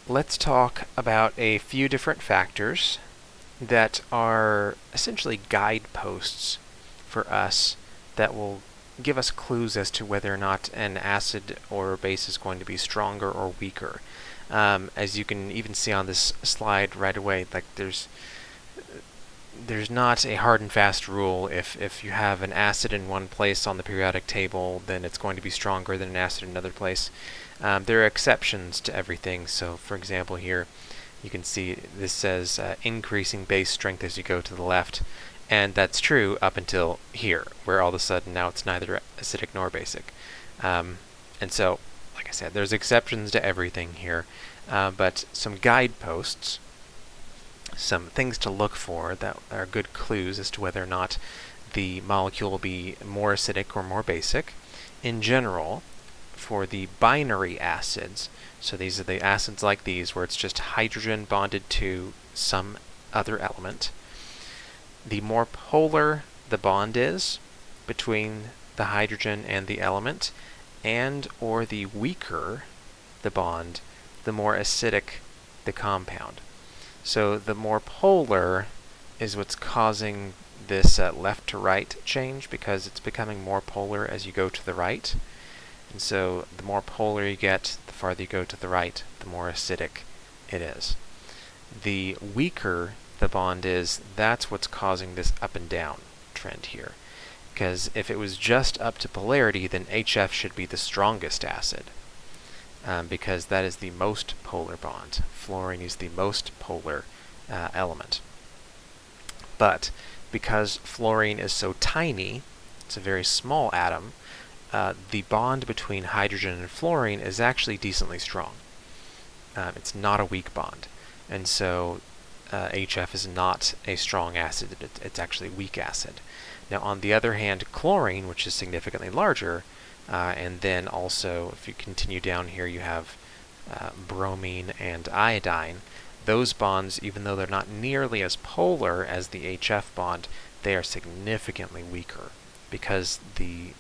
let's talk about a few different factors that are essentially guideposts for us that will give us clues as to whether or not an acid or base is going to be stronger or weaker. As you can even see on this slide right away, like there's not a hard and fast rule. If you have an acid in one place on the periodic table, then it's going to be stronger than an acid in another place. There are exceptions to everything. So, for example, here you can see this says increasing base strength as you go to the left, and that's true up until here, where all of a sudden now it's neither acidic nor basic. And so, like I said, there's exceptions to everything here, but some guideposts, some things to look for that are good clues as to whether or not the molecule will be more acidic or more basic. In general, for the binary acids, so these are the acids like these where it's just hydrogen bonded to some other element, the more polar the bond is between the hydrogen and the element, and or the weaker the bond, the more acidic the compound. So the more polar is what's causing this left to right change, because it's becoming more polar as you go to the right. And so the more polar you get, the farther you go to the right, the more acidic it is. The weaker the bond is, that's what's causing this up and down trend here. Because if it was just up to polarity, then HF should be the strongest acid, because that is the most polar bond. Fluorine is the most polar element. But because fluorine is so tiny, it's a very small atom, the bond between hydrogen and fluorine is actually decently strong. It's not a weak bond. And so HF is not a strong acid, it's actually a weak acid. Now on the other hand, chlorine, which is significantly larger, and then also if you continue down here you have bromine and iodine. Those bonds, even though they're not nearly as polar as the HF bond, they are significantly weaker because the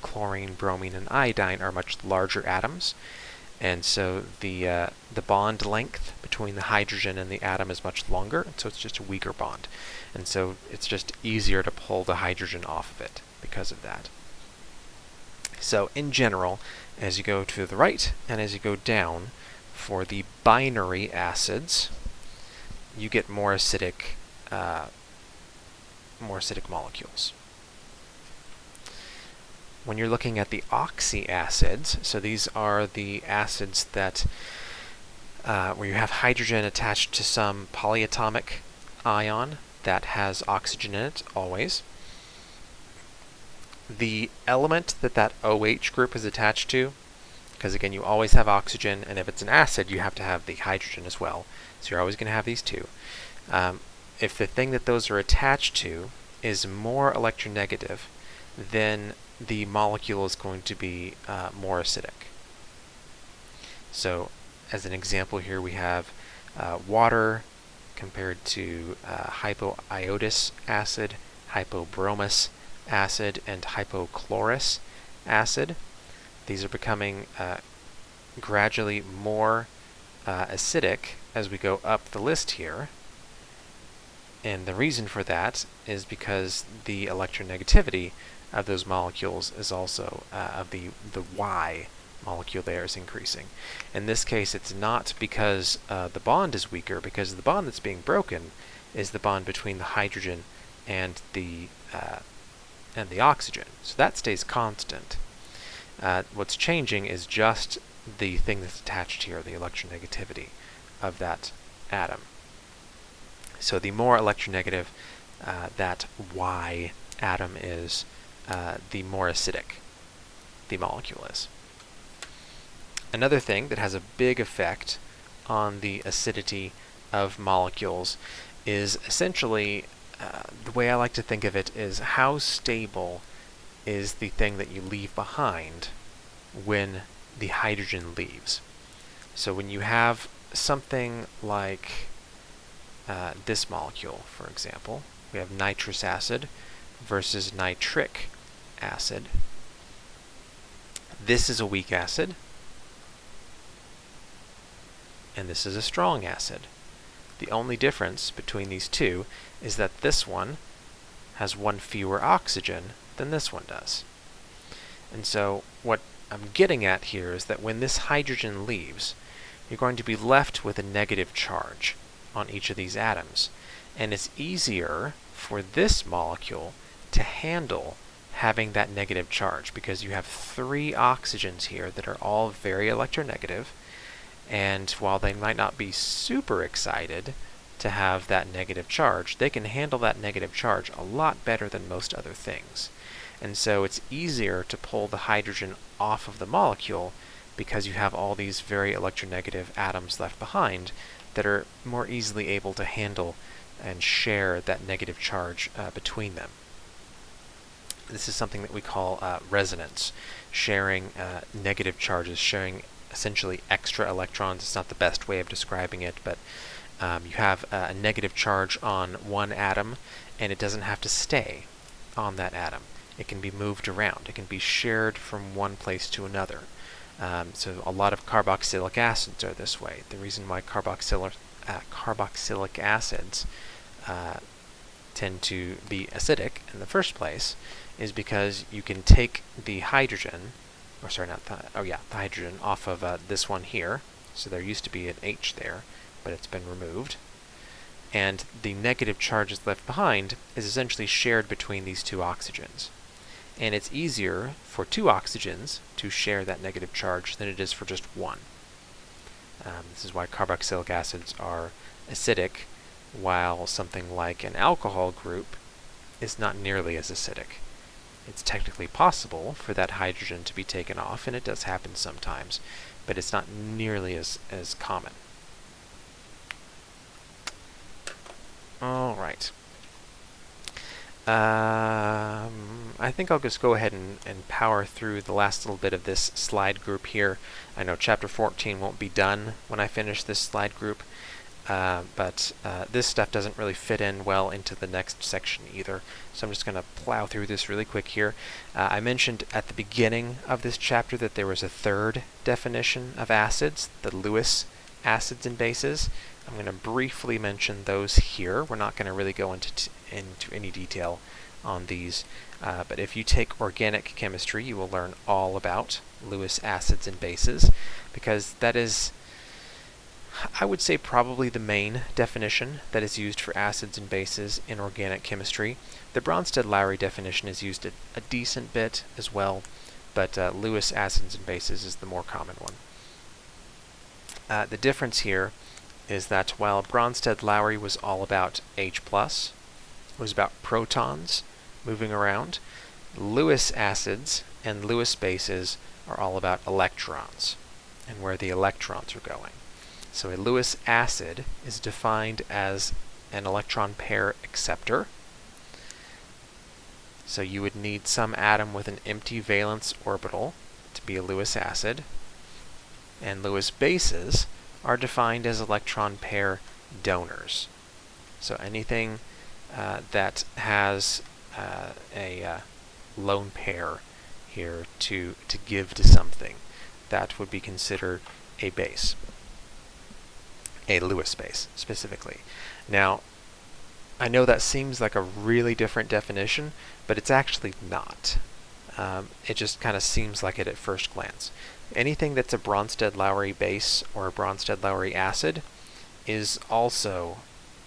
chlorine, bromine, and iodine are much larger atoms, and so the bond length between the hydrogen and the atom is much longer, and so it's just a weaker bond. And so it's just easier to pull the hydrogen off of it because of that. So in general, as you go to the right and as you go down, for the binary acids, you get more acidic molecules. When you're looking at the oxyacids, so these are the acids that where you have hydrogen attached to some polyatomic ion that has oxygen in it always. The element that OH group is attached to, because again you always have oxygen, and if it's an acid you have to have the hydrogen as well, so you're always going to have these two. If the thing that those are attached to is more electronegative, then the molecule is going to be more acidic. So as an example here we have water compared to hypoiodous acid, hypobromous acid, and hypochlorous acid. These are becoming gradually more acidic as we go up the list here. And the reason for that is because the electronegativity of those molecules is also, of the Y molecule there, is increasing. In this case, it's not because the bond is weaker, because the bond that's being broken is the bond between the hydrogen and the oxygen. So that stays constant. What's changing is just the thing that's attached here, the electronegativity of that atom. So the more electronegative that Y atom is, the more acidic the molecule is. Another thing that has a big effect on the acidity of molecules is essentially, the way I like to think of it is how stable is the thing that you leave behind when the hydrogen leaves. So when you have something like this molecule, for example, we have nitrous acid versus nitric acid. This is a weak acid. and this is a strong acid. The only difference between these two is that this one has one fewer oxygen than this one does. And so what I'm getting at here is that when this hydrogen leaves, you're going to be left with a negative charge on each of these atoms. And it's easier for this molecule to handle having that negative charge because you have 3 oxygens here that are all very electronegative. And while they might not be super excited to have that negative charge, they can handle that negative charge a lot better than most other things. And so it's easier to pull the hydrogen off of the molecule because you have all these very electronegative atoms left behind that are more easily able to handle and share that negative charge between them. This is something that we call resonance, sharing negative charges, sharing essentially extra electrons. It's not the best way of describing it, but you have a negative charge on one atom, and it doesn't have to stay on that atom. It can be moved around. It can be shared from one place to another. So a lot of carboxylic acids are this way. The reason why carboxylic acids tend to be acidic in the first place is because you can take the hydrogen, or sorry, not the, oh yeah, the hydrogen off of this one here. So there used to be an H there, but it's been removed. And the negative charge that's left behind is essentially shared between these 2 oxygens. And it's easier for 2 oxygens to share that negative charge than it is for just 1. This is why carboxylic acids are acidic, while something like an alcohol group is not nearly as acidic. It's technically possible for that hydrogen to be taken off, and it does happen sometimes, but it's not nearly as common. All right. I think I'll just go ahead and power through the last little bit of this slide group here. I know chapter 14 won't be done when I finish this slide group, but this stuff doesn't really fit in well into the next section either. So I'm just going to plow through this really quick here. I mentioned at the beginning of this chapter that there was a 3rd definition of acids, the Lewis acids and bases. I'm going to briefly mention those here. We're not going to really go into any detail on these, but if you take organic chemistry, you will learn all about Lewis acids and bases, because that is, I would say, probably the main definition that is used for acids and bases in organic chemistry. The Bronsted-Lowry definition is used a decent bit as well, but Lewis acids and bases is the more common one. The difference here is that while Bronsted-Lowry was all about H+, was about protons moving around, Lewis acids and Lewis bases are all about electrons and where the electrons are going. So a Lewis acid is defined as an electron pair acceptor. So you would need some atom with an empty valence orbital to be a Lewis acid. And Lewis bases are defined as electron pair donors. So anything that has a lone pair here to give to something, that would be considered a base, a Lewis base specifically. Now, I know that seems like a really different definition, but it's actually not. It just kind of seems like it at first glance. Anything that's a Bronsted-Lowry base or a Bronsted-Lowry acid is also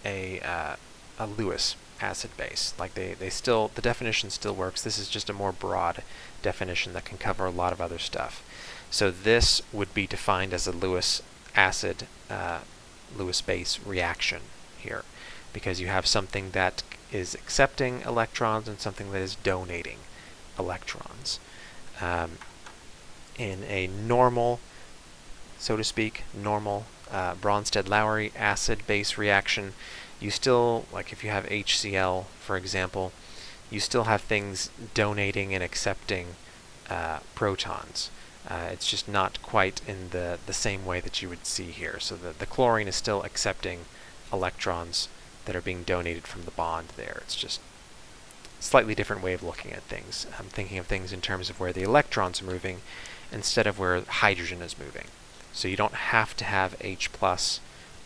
a Lewis acid base. Like they still, the definition still works. This is just a more broad definition that can cover a lot of other stuff. So this would be defined as a Lewis acid, Lewis base reaction here, because you have something that is accepting electrons and something that is donating electrons. In a normal, so to speak, normal Bronsted-Lowry acid-base reaction, you still, like if you have HCl, for example, you still have things donating and accepting protons. It's just not quite in the same way that you would see here. So the chlorine is still accepting electrons that are being donated from the bond there. It's just a slightly different way of looking at things. I'm thinking of things in terms of where the electrons are moving instead of where hydrogen is moving. So you don't have to have H plus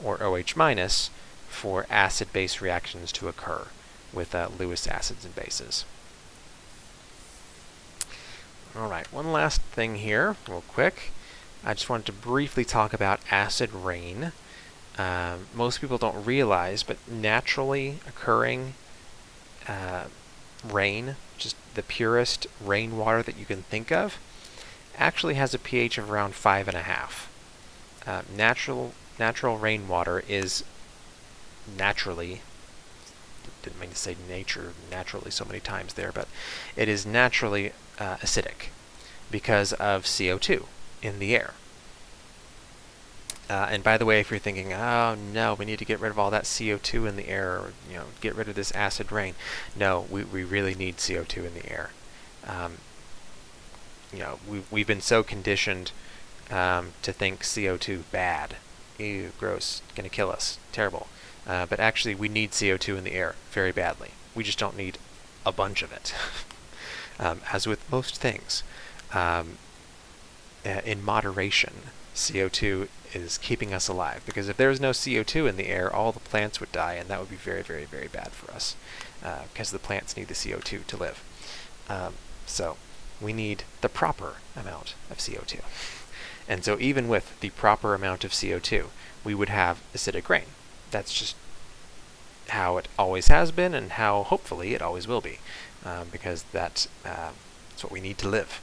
or OH minus for acid-base reactions to occur with Lewis acids and bases. All right, one last thing here, real quick. I just wanted to briefly talk about acid rain. Most people don't realize, but naturally occurring rain, just the purest rainwater that you can think of, actually has a pH of around 5.5. Natural rainwater is naturally, didn't mean to say naturally so many times there, but it is naturally acidic because of CO2 in the air. And by the way, if you're thinking, oh no, we need to get rid of all that CO2 in the air, or get rid of this acid rain. No, we really need CO2 in the air. We've been so conditioned to think CO2 bad. Ew, gross, gonna kill us, terrible. But actually, we need CO2 in the air very badly. We just don't need a bunch of it. As with most things, in moderation, CO2 is keeping us alive. Because if there was no CO2 in the air, all the plants would die, and that would be very, very, very bad for us. Because the plants need the CO2 to live. So we need the proper amount of CO2. And so even with the proper amount of CO2, we would have acidic rain. That's just how it always has been, and how hopefully it always will be, because that's what we need to live.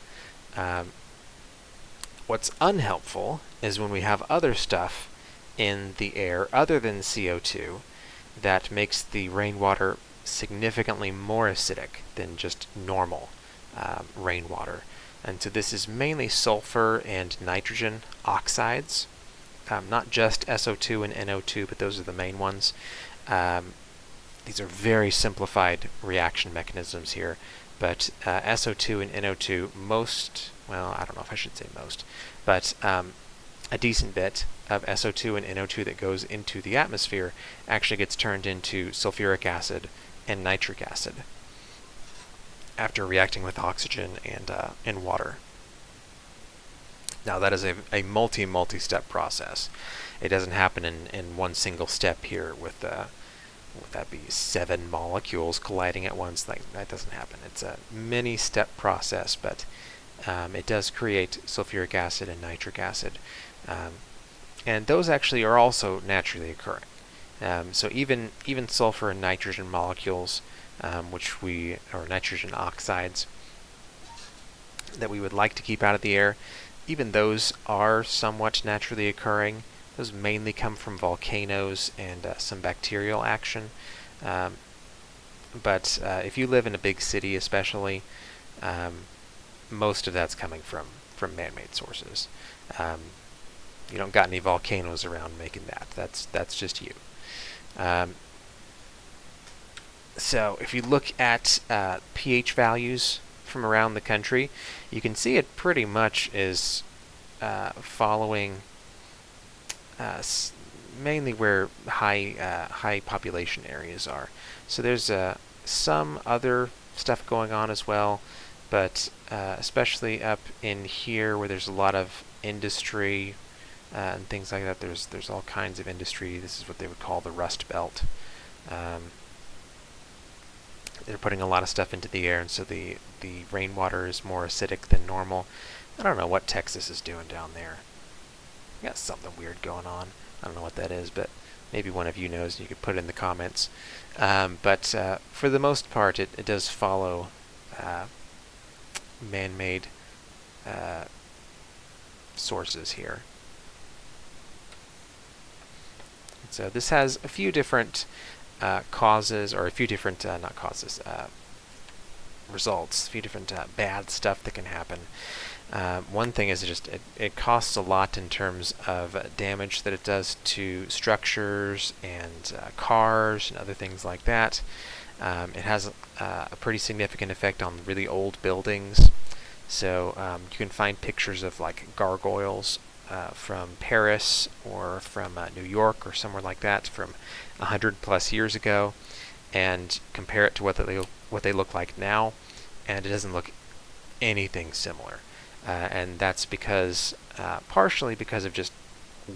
What's unhelpful is when we have other stuff in the air other than CO2 that makes the rainwater significantly more acidic than just normal rainwater. And so this is mainly sulfur and nitrogen oxides, not just SO2 and NO2, but those are the main ones. These are very simplified reaction mechanisms here, but SO2 and NO2, I don't know if I should say most, but a decent bit of SO2 and NO2 that goes into the atmosphere actually gets turned into sulfuric acid and nitric acid after reacting with oxygen and water. Now that is a multi-step process. It doesn't happen in one single step here with would that be 7 molecules colliding at once? That doesn't happen. It's a many-step process, but it does create sulfuric acid and nitric acid. And those actually are also naturally occurring. So even sulfur and nitrogen molecules, or nitrogen oxides, that we would like to keep out of the air, even those are somewhat naturally occurring. Those mainly come from volcanoes and some bacterial action. But if you live in a big city especially, most of that's coming from man-made sources. You don't got any volcanoes around making that. That's just you. So if you look at pH values from around the country, you can see it pretty much is following mainly where high population areas are. So there's some other stuff going on as well, but especially up in here where there's a lot of industry and things like that. There's all kinds of industry. This is what they would call the Rust Belt. They're putting a lot of stuff into the air, and so the rainwater is more acidic than normal. I don't know what Texas is doing down there. Got something weird going on. I don't know what that is, but maybe one of you knows and you could put it in the comments. But for the most part, it does follow man-made sources here. So this has a few different causes, or a few different, not causes, results, a few different bad stuff that can happen. One thing is it costs a lot in terms of damage that it does to structures and cars and other things like that. It has a pretty significant effect on really old buildings. So you can find pictures of like gargoyles from Paris or from New York or somewhere like that from 100+ years ago, and compare it to what they look like now, and it doesn't look anything similar. and that's because partially because of just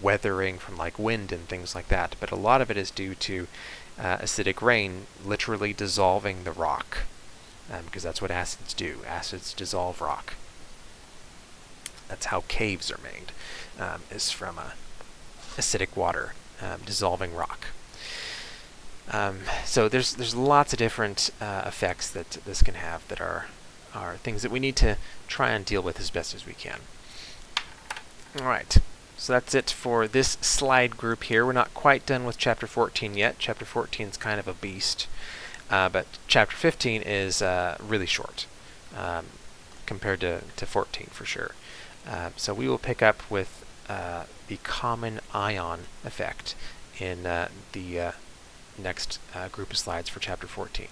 weathering from like wind and things like that, but a lot of it is due to acidic rain literally dissolving the rock, because that's what acids do. Acids dissolve rock. That's how caves are made, is from acidic water dissolving rock. So there's lots of different effects that this can have that are things that we need to try and deal with as best as we can. All right. So that's it for this slide group here. We're not quite done with Chapter 14 yet. Chapter 14 is kind of a beast, but Chapter 15 is really short compared to 14 for sure. So we will pick up with the common ion effect in the next group of slides for Chapter 14.